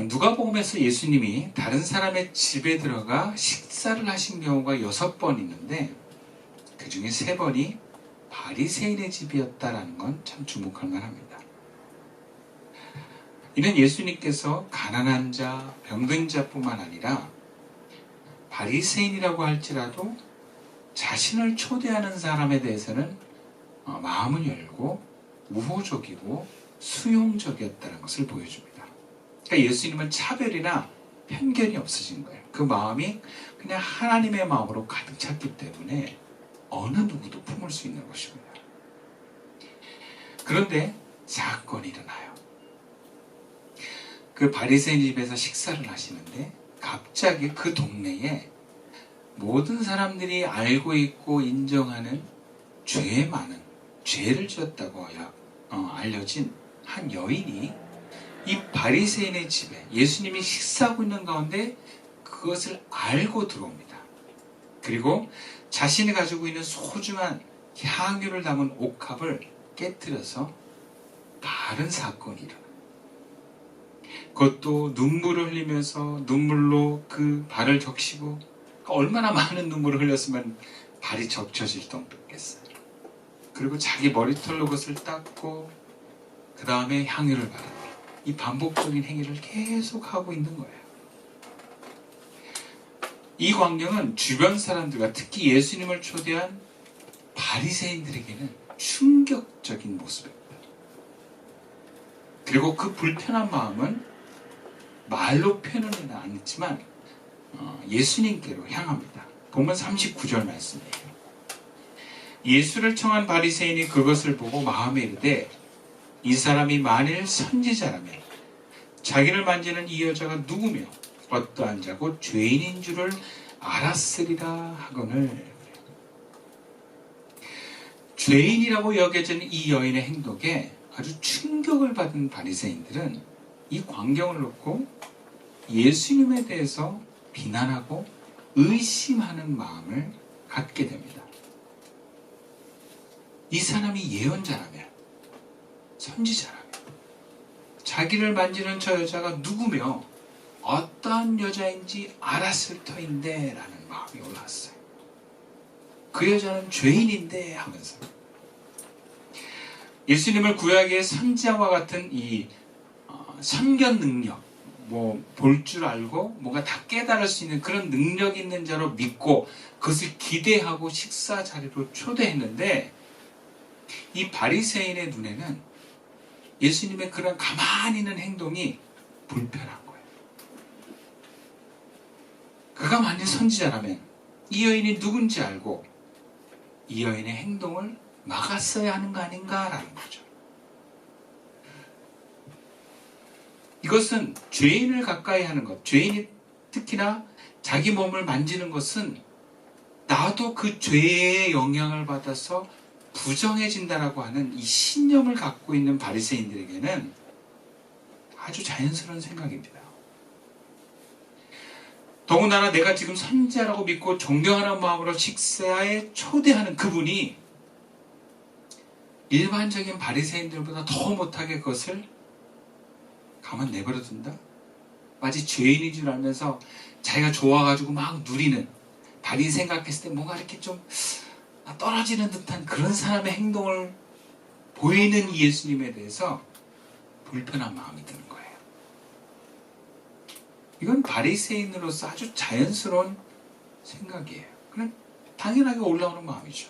누가복음에서 예수님이 다른 사람의 집에 들어가 식사를 하신 경우가 6번 있는데 그 중에 3번이 바리새인의 집이었다라는 건 참 주목할 만합니다. 이는 예수님께서 가난한 자, 병든 자뿐만 아니라 바리새인이라고 할지라도 자신을 초대하는 사람에 대해서는 마음을 열고 우호적이고 수용적이었다는 것을 보여줍니다. 그러니까 예수님은 차별이나 편견이 없으신 거예요. 그 마음이 그냥 하나님의 마음으로 가득 찼기 때문에 어느 누구도 품을 수 있는 것입니다. 그런데 사건이 일어나요. 그 바리새인 집에서 식사를 하시는데 갑자기 그 동네에 모든 사람들이 알고 있고 인정하는 죄 많은 죄를 지었다고 알려진 한 여인이 이 바리새인의 집에 예수님이 식사하고 있는 가운데 그것을 알고 들어옵니다. 그리고 자신이 가지고 있는 소중한 향유를 담은 옥합을 깨뜨려서 다른 사건이 일어납니다. 그것도 눈물을 흘리면서 눈물로 그 발을 적시고 얼마나 많은 눈물을 흘렸으면 발이 적셔질 정도겠어요. 그리고 자기 머리털로 그것을 닦고 그 다음에 향유를 바르는 이 반복적인 행위를 계속 하고 있는 거예요. 이 광경은 주변 사람들과 특히 예수님을 초대한 바리새인들에게는 충격적인 모습입니다. 그리고 그 불편한 마음은 말로 표현은 않지만 예수님께로 향합니다. 보면 39절 말씀이에요. 예수를 청한 바리새인이 그것을 보고 마음에 이르되 이 사람이 만일 선지자라면 자기를 만지는 이 여자가 누구며 어떠한 자고 죄인인 줄을 알았으리라 하거늘. 죄인이라고 여겨진 이 여인의 행동에 아주 충격을 받은 바리새인들은 이 광경을 놓고 예수님에 대해서 비난하고 의심하는 마음을 갖게 됩니다. 이 사람이 예언자라면, 선지자라면, 자기를 만지는 저 여자가 누구며 어떠한 여자인지 알았을 터인데 라는 마음이 올라왔어요. 그 여자는 죄인인데 하면서 예수님을 구약의 선지자와 같은 이 선견 능력, 볼 줄 알고 뭔가 다 깨달을 수 있는 그런 능력 있는 자로 믿고 그것을 기대하고 식사 자리로 초대했는데 이 바리새인의 눈에는 예수님의 그런 가만히 있는 행동이 불편한 거예요. 그가 만약 선지자라면 이 여인이 누군지 알고 이 여인의 행동을 막았어야 하는 거 아닌가라는 거죠. 이것은 죄인을 가까이 하는 것, 죄인이 특히나 자기 몸을 만지는 것은 나도 그 죄의 영향을 받아서 부정해진다라고 하는 이 신념을 갖고 있는 바리새인들에게는 아주 자연스러운 생각입니다. 더군다나 내가 지금 선지자라고 믿고 존경하는 마음으로 식사에 초대하는 그분이 일반적인 바리새인들보다 더 못하게 그것을 가만 내버려 둔다? 마치 죄인인 줄 알면서 자기가 좋아가지고 막 누리는, 바리 생각했을 때 뭔가 이렇게 좀 떨어지는 듯한 그런 사람의 행동을 보이는 예수님에 대해서 불편한 마음이 드는 거예요. 이건 바리새인으로서 아주 자연스러운 생각이에요. 그냥 당연하게 올라오는 마음이죠.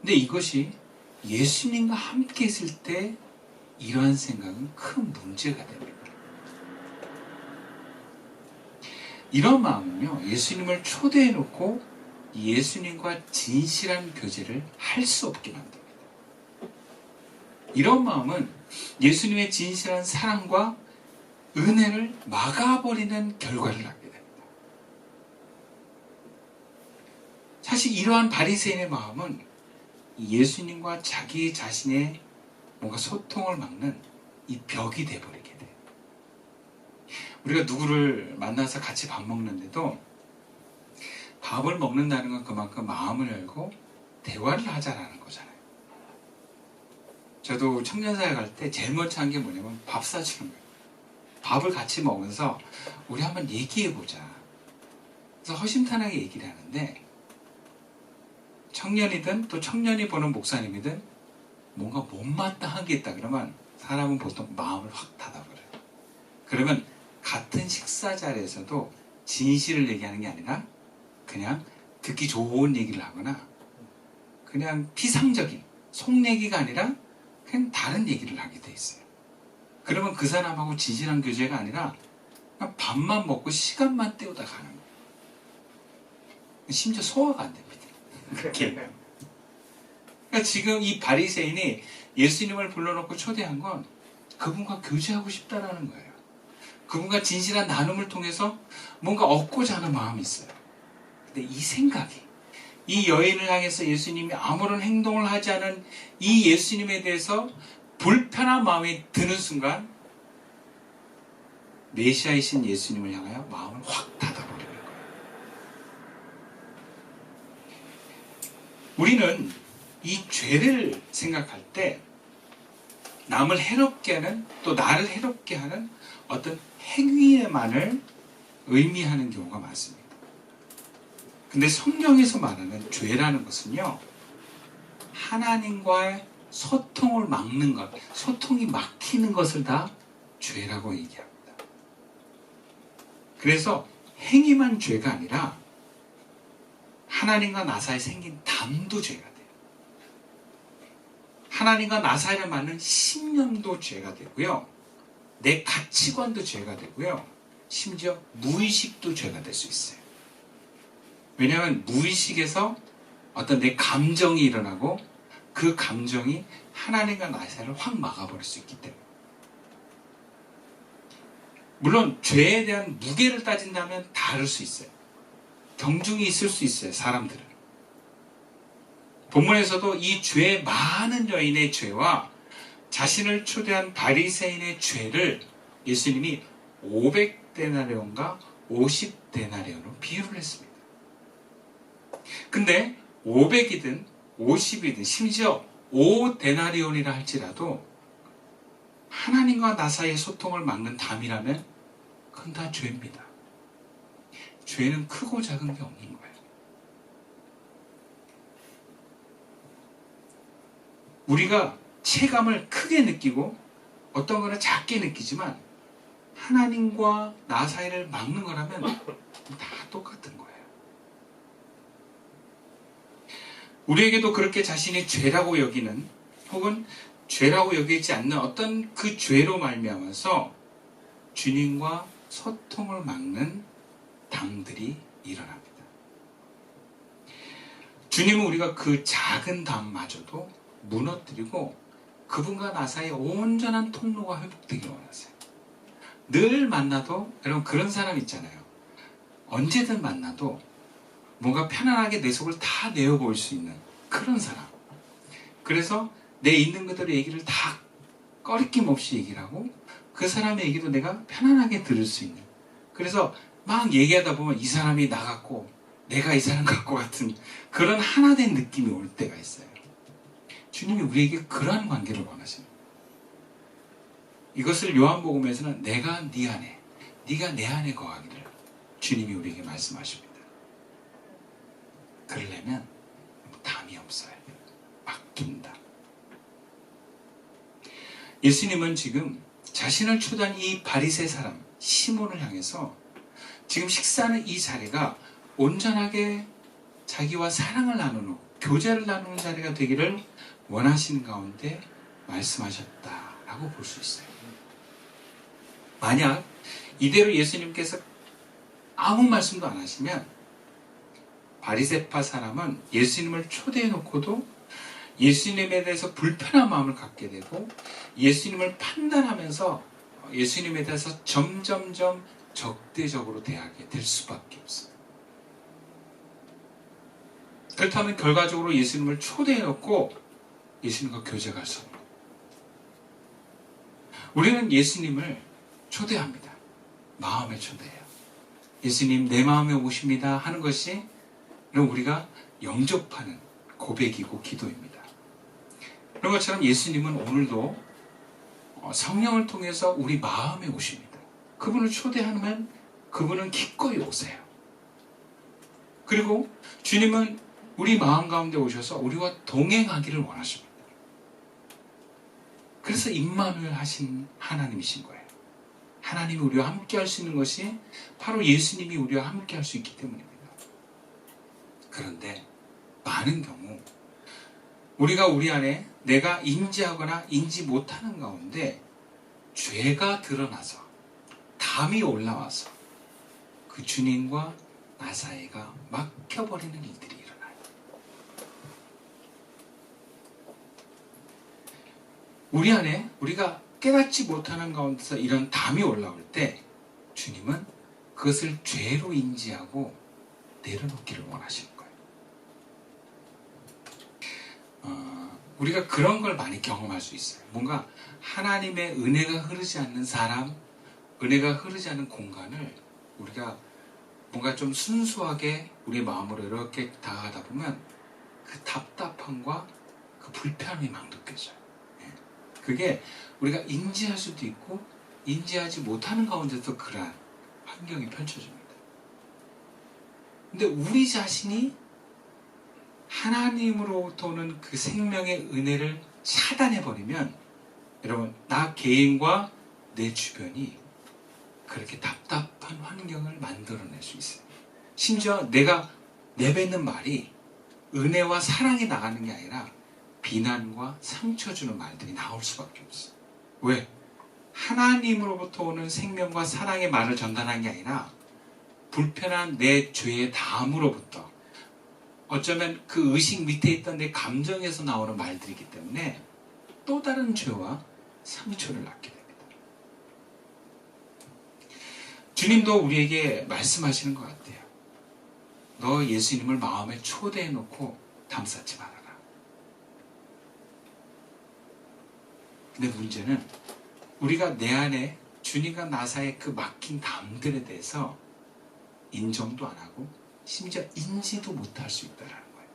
근데 이것이 예수님과 함께 있을 때 이러한 생각은 큰 문제가 됩니다. 이런 마음은요, 예수님을 초대해놓고 예수님과 진실한 교제를 할 수 없게 만듭니다. 이런 마음은 예수님의 진실한 사랑과 은혜를 막아버리는 결과를 낳게 됩니다. 사실 이러한 바리새인의 마음은 예수님과 자기 자신의 뭔가 소통을 막는 이 벽이 돼버리게 돼요. 우리가 누구를 만나서 같이 밥 먹는데도 밥을 먹는다는 건 그만큼 마음을 열고 대화를 하자라는 거잖아요. 저도 청년사회 갈 때 제일 먼저 한 게 뭐냐면 밥 사주는 거예요. 밥을 같이 먹으면서 우리 한번 얘기해보자. 그래서 허심탄회하게 얘기를 하는데 청년이든 또 청년이 보는 목사님이든 뭔가 못마땅한 게 있다 그러면 사람은 보통 마음을 확 닫아버려요. 그러면 같은 식사 자리에서도 진실을 얘기하는 게 아니라 그냥 듣기 좋은 얘기를 하거나 그냥 피상적인 속내기가 아니라 그냥 다른 얘기를 하게 돼 있어요. 그러면 그 사람하고 진실한 교제가 아니라 그냥 밥만 먹고 시간만 때우다 가는 거예요. 심지어 소화가 안 됩니다. 그러니까 지금 이 바리새인이 예수님을 불러놓고 초대한 건 그분과 교제하고 싶다라는 거예요. 그분과 진실한 나눔을 통해서 뭔가 얻고자 하는 마음이 있어요. 근데 이 생각이 이 여인을 향해서 예수님이 아무런 행동을 하지 않은 이 예수님에 대해서 불편한 마음이 드는 순간 메시아이신 예수님을 향하여 마음을 확 닫아버리는 거예요. 우리는 이 죄를 생각할 때 남을 해롭게 하는 또 나를 해롭게 하는 어떤 행위에만을 의미하는 경우가 많습니다. 근데 성경에서 말하는 죄라는 것은요, 하나님과의 소통을 막는 것, 소통이 막히는 것을 다 죄라고 얘기합니다. 그래서 행위만 죄가 아니라 하나님과 나 사이에 생긴 담도 죄가 돼요. 하나님과 나 사이에 맞는 신념도 죄가 되고요. 내 가치관도 죄가 되고요. 심지어 무의식도 죄가 될 수 있어요. 왜냐하면 무의식에서 어떤 내 감정이 일어나고 그 감정이 하나님과 나 사이를 확 막아버릴 수 있기 때문에. 물론 죄에 대한 무게를 따진다면 다를 수 있어요. 경중이 있을 수 있어요. 사람들은. 본문에서도 이 죄 많은 여인의 죄와 자신을 초대한 바리새인의 죄를 예수님이 500데나리온과 50데나리온으로 비유를 했습니다. 근데 500이든 50이든 심지어 5데나리온이라 할지라도 하나님과 나 사이의 소통을 막는 담이라면 그건 다 죄입니다. 죄는 크고 작은 게 없는 거예요. 우리가 체감을 크게 느끼고 어떤 거는 작게 느끼지만 하나님과 나 사이를 막는 거라면 다 똑같은 거예요. 우리에게도 그렇게 자신이 죄라고 여기는 혹은 죄라고 여기지 않는 어떤 그 죄로 말미암아서 주님과 소통을 막는 담들이 일어납니다. 주님은 우리가 그 작은 담마저도 무너뜨리고 그분과 나 사이에 온전한 통로가 회복되기를 원하세요. 늘 만나도 여러분 그런 사람 있잖아요. 언제든 만나도 뭔가 편안하게 내 속을 다 내어볼 수 있는 그런 사람. 그래서 내 있는 그대로 얘기를 다 꺼리낌 없이 얘기를 하고 그 사람의 얘기도 내가 편안하게 들을 수 있는. 그래서 막 얘기하다 보면 이 사람이 나 같고 내가 이 사람 같고 같은 그런 하나된 느낌이 올 때가 있어요. 주님이 우리에게 그러한 관계를 원하십니다. 이것을 요한복음에서는 내가 네 안에, 네가 내 안에 거하기를 주님이 우리에게 말씀하십니다. 그러려면 담이 없어야 돼요. 막힌다. 예수님은 지금 자신을 초대한 이 바리새 사람 시몬을 향해서 지금 식사하는 이 자리가 온전하게 자기와 사랑을 나누는 교제를 나누는 자리가 되기를 원하시는 가운데 말씀하셨다라고 볼 수 있어요. 만약 이대로 예수님께서 아무 말씀도 안 하시면 바리새파 사람은 예수님을 초대해 놓고도 예수님에 대해서 불편한 마음을 갖게 되고 예수님을 판단하면서 예수님에 대해서 점점점 적대적으로 대하게 될 수밖에 없어요. 그렇다면 결과적으로 예수님을 초대해 놓고 예수님과 교제가 할 수 없는 거예요. 우리는 예수님을 초대합니다. 마음에 초대해요. 예수님 내 마음에 오십니다 하는 것이 우리가 영접하는 고백이고 기도입니다. 그런 것처럼 예수님은 오늘도 성령을 통해서 우리 마음에 오십니다. 그분을 초대하면 그분은 기꺼이 오세요. 그리고 주님은 우리 마음 가운데 오셔서 우리와 동행하기를 원하십니다. 그래서 임마누엘 하신 하나님이신 거예요. 하나님이 우리와 함께 할 수 있는 것이 바로 예수님이 우리와 함께 할 수 있기 때문입니다. 그런데 많은 경우 우리가 우리 안에 내가 인지하거나 인지 못하는 가운데 죄가 드러나서 담이 올라와서 그 주님과 나 사이가 막혀버리는 일들이 일어나요. 우리 안에 우리가 깨닫지 못하는 가운데서 이런 담이 올라올 때 주님은 그것을 죄로 인지하고 내려놓기를 원하시는 거예요. 우리가 그런 걸 많이 경험할 수 있어요. 뭔가 하나님의 은혜가 흐르지 않는 사람, 은혜가 흐르지 않는 공간을 우리가 뭔가 좀 순수하게 우리 마음으로 이렇게 다가가다 보면 그 답답함과 그 불편함이 막 느껴져요. 그게 우리가 인지할 수도 있고 인지하지 못하는 가운데서 그러한 환경이 펼쳐집니다. 근데 우리 자신이 하나님으로부터 오는 그 생명의 은혜를 차단해버리면 여러분, 나 개인과 내 주변이 그렇게 답답한 환경을 만들어낼 수 있어요. 심지어 내가 내뱉는 말이 은혜와 사랑이 나가는 게 아니라 비난과 상처 주는 말들이 나올 수밖에 없어요. 왜? 하나님으로부터 오는 생명과 사랑의 말을 전달한 게 아니라 불편한 내 죄의 담으로부터 어쩌면 그 의식 밑에 있던 내 감정에서 나오는 말들이기 때문에 또 다른 죄와 상처를 낳게 됩니다. 주님도 우리에게 말씀하시는 것 같아요. 너 예수님을 마음에 초대해놓고 담쌓지 말아라. 근데 문제는 우리가 내 안에 주님과 나 사이의 그 막힌 담들에 대해서 인정도 안 하고 심지어 인지도 못할 수 있다는 거예요.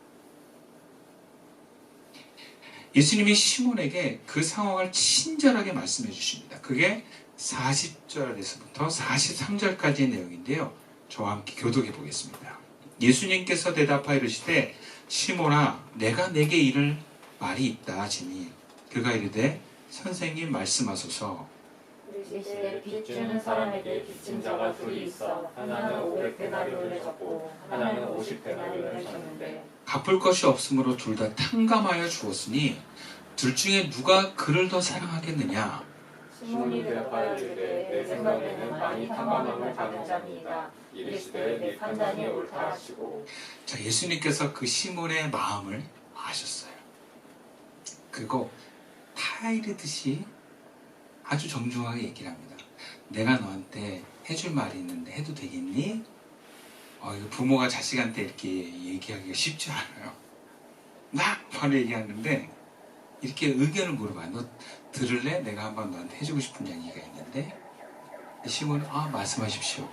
예수님이 시몬에게 그 상황을 친절하게 말씀해 주십니다. 그게 40절에서부터 43절까지의 내용인데요. 저와 함께 교독해 보겠습니다. 예수님께서 대답하여 이르시되 시몬아 내가 내게 이를 말이 있다 하시니 그가 이르되 선생님 말씀하소서. 이르시되 빚 주는 사람에게 빚진 자가 둘이 있어 하나는 500데나리온을 졌고 하나는 50데나리온을 졌는데 갚을 것이 없으므로 둘 다 탕감하여 주었으니 둘 중에 누가 그를 더 사랑하겠느냐? 시몬이 대답하여 이르되 내 생각에는 많이 탕감함을 받은 자니이다. 이르시되 내 판단이 옳다 하시고. 자, 예수님께서 그 시몬의 마음을 아셨어요. 그리고 타이르듯이 아주 정중하게 얘기를 합니다. 내가 너한테 해줄 말이 있는데 해도 되겠니? 이거 부모가 자식한테 이렇게 얘기하기가 쉽지 않아요. 나 바로 얘기하는데 이렇게 의견을 물어봐. 너 들을래? 내가 한번 너한테 해주고 싶은 이야기가 있는데. 시몬은 말씀하십시오.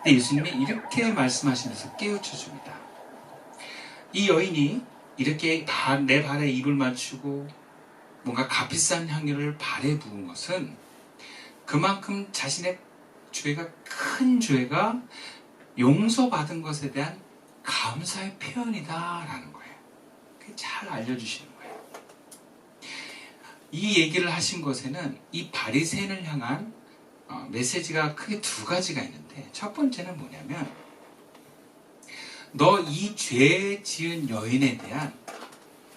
근데 예수님이 이렇게 말씀하시면서 깨우쳐 줍니다. 이 여인이 이렇게 내 발에 입을 맞추고 뭔가 값비싼 향유를 발에 부은 것은 그만큼 자신의 죄가 큰 죄가 용서받은 것에 대한 감사의 표현이다라는 거예요. 그게 잘 알려주시는 거예요. 이 얘기를 하신 것에는 이 바리새인을 향한 메시지가 크게 두 가지가 있는데 첫 번째는 뭐냐면 너 이 죄 지은 여인에 대한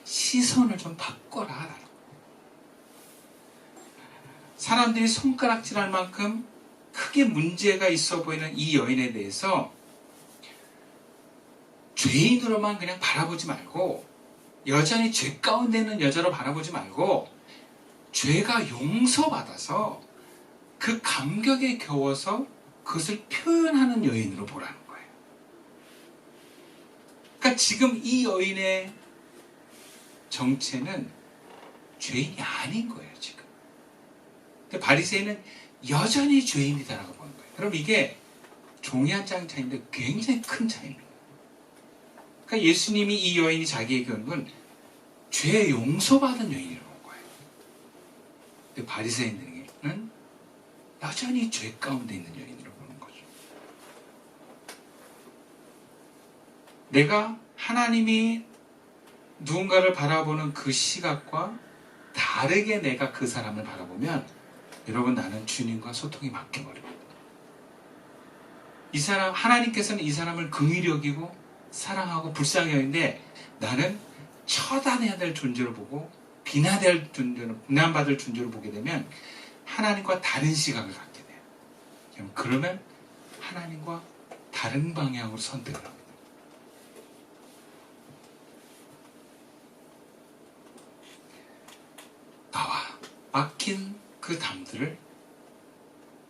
시선을 좀 바꿔라 라는 거예요. 사람들이 손가락질할 만큼 크게 문제가 있어 보이는 이 여인에 대해서 죄인으로만 그냥 바라보지 말고 여전히 죄 가운데 있는 여자로 바라보지 말고 죄가 용서받아서 그 감격에 겨워서 그것을 표현하는 여인으로 보라는 거예요. 그러니까 지금 이 여인의 정체는 죄인이 아닌 거예요, 지금. 바리새인은 여전히 죄인이다라고 보는 거예요. 그럼 이게 종이 한 장 차이인데 굉장히 큰 차이입니다. 그러니까 예수님이 이 여인이 자기에게 오는 건 죄 용서받은 여인이라고 본 거예요. 근데 바리새인들에게는 여전히 죄 가운데 있는 여인으로 보는 거죠. 내가 하나님이 누군가를 바라보는 그 시각과 다르게 내가 그 사람을 바라보면 여러분 나는 주님과 소통이 막혀버립니다. 이 사람, 하나님께서는 이 사람을 긍휼히 여기고 사랑하고 불쌍히 여기는데 나는 처단해야 될 존재로 보고 비난될 존재로, 비난받을 존재로 보게 되면 하나님과 다른 시각을 갖게 돼요. 그러면 하나님과 다른 방향으로 선택을 합니다. 나와 막힌 그 담들을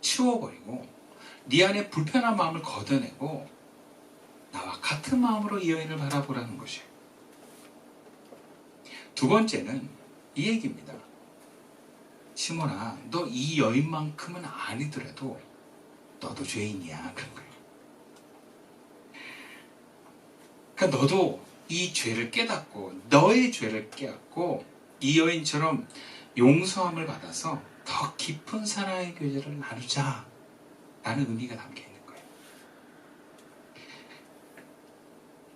치워버리고 네 안에 불편한 마음을 걷어내고 나와 같은 마음으로 이 여인을 바라보라는 것이에요. 두 번째는 이 얘기입니다. 시몬아, 너 이 여인만큼은 아니더라도 너도 죄인이야. 그런 거예요. 그러니까 너도 이 죄를 깨닫고 너의 죄를 깨닫고 이 여인처럼 용서함을 받아서 더 깊은 사랑의 교제를 나누자 라는 의미가 담겨 있는 거예요.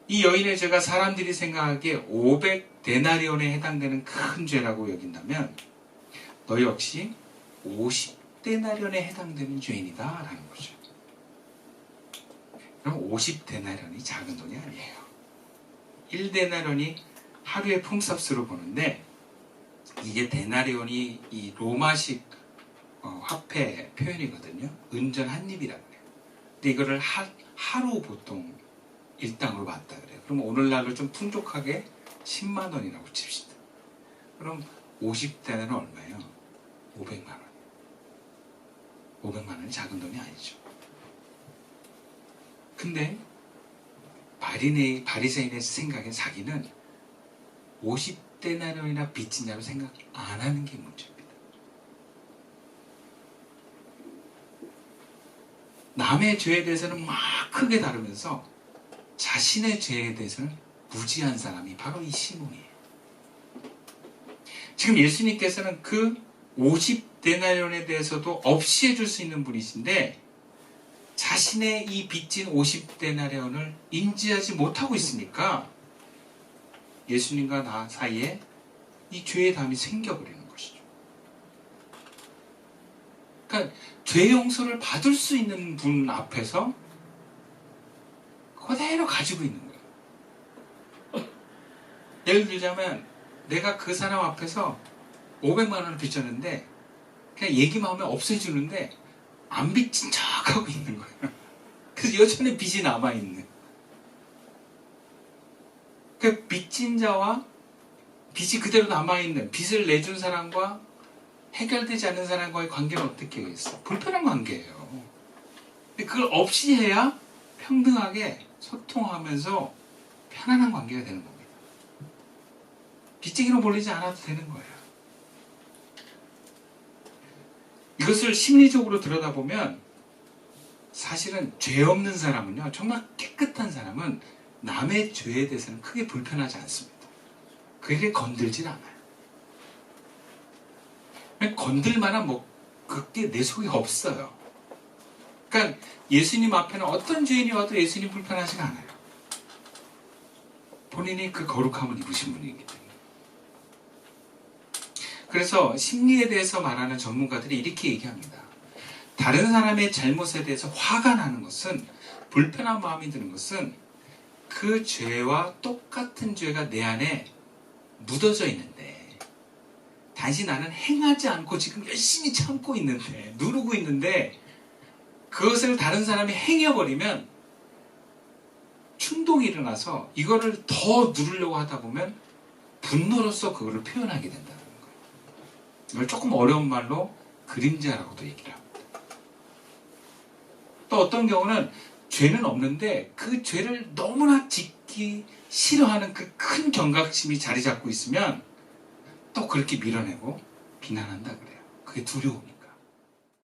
이 여인의 죄가 사람들이 생각하기에 500데나리온에 해당되는 큰 죄라고 여긴다면 너 역시 50데나리온에 해당되는 죄인이다 라는 거죠. 그럼 50데나리온이 작은 돈이 아니에요. 1데나리온이 하루의 품삯으로 보는데 이게 데나리온이 이 로마식 화폐 표현이거든요. 은전 한 입이라고 그래요. 근데 이거를 하루 보통 일당으로 받다 그래요. 그럼 오늘날로 좀 풍족하게 10만 원이라고 칩시다. 그럼 50대는 얼마예요? 500만 원. 500만 원이 작은 돈이 아니죠. 근데 바리새인의 생각에 자기는 50데나리온이나 빚진 자로 생각 안 하는 게 문제입니다. 남의 죄에 대해서는 막 크게 다루면서 자신의 죄에 대해서는 무지한 사람이 바로 이 시몬이에요. 지금 예수님께서는 그 50데나리온에 대해서도 없이 해줄 수 있는 분이신데 자신의 이 빚진 50데나리온을 인지하지 못하고 있으니까 예수님과 나 사이에 이 죄의 담이 생겨버리는 것이죠. 그러니까 죄 용서를 받을 수 있는 분 앞에서 그대로 가지고 있는 거예요. 예를 들자면 내가 그 사람 앞에서 500만 원을 빚졌는데 그냥 얘기만 하면 없애주는데 안 빚진 척하고 있는 거예요. 그래서 여전히 빚이 남아있는. 그 빚진 자와 빚이 그대로 남아있는, 빚을 내준 사람과 해결되지 않는 사람과의 관계는 어떻게 하겠어? 불편한 관계예요. 근데 그걸 없이 해야 평등하게 소통하면서 편안한 관계가 되는 겁니다. 빚쟁이로 몰리지 않아도 되는 거예요. 이것을 심리적으로 들여다보면 사실은 죄 없는 사람은요, 정말 깨끗한 사람은 남의 죄에 대해서는 크게 불편하지 않습니다. 그게 건들질 않아요. 건들 만한 그게 내 속에 없어요. 그러니까 예수님 앞에는 어떤 죄인이 와도 예수님 불편하지가 않아요. 본인이 그 거룩함을 입으신 분이기 때문에. 그래서 심리에 대해서 말하는 전문가들이 이렇게 얘기합니다. 다른 사람의 잘못에 대해서 화가 나는 것은, 불편한 마음이 드는 것은 그 죄와 똑같은 죄가 내 안에 묻어져 있는데, 단지 나는 행하지 않고 지금 열심히 참고 있는데, 누르고 있는데, 그것을 다른 사람이 행해버리면 충동이 일어나서 이거를 더 누르려고 하다 보면 분노로서 그거를 표현하게 된다는 거예요. 이걸 조금 어려운 말로 그림자라고도 얘기를 합니다. 또 어떤 경우는 죄는 없는데 그 죄를 너무나 짓기 싫어하는 그 큰 경각심이 자리 잡고 있으면 또 그렇게 밀어내고 비난한다 그래요. 그게 두려움이에요.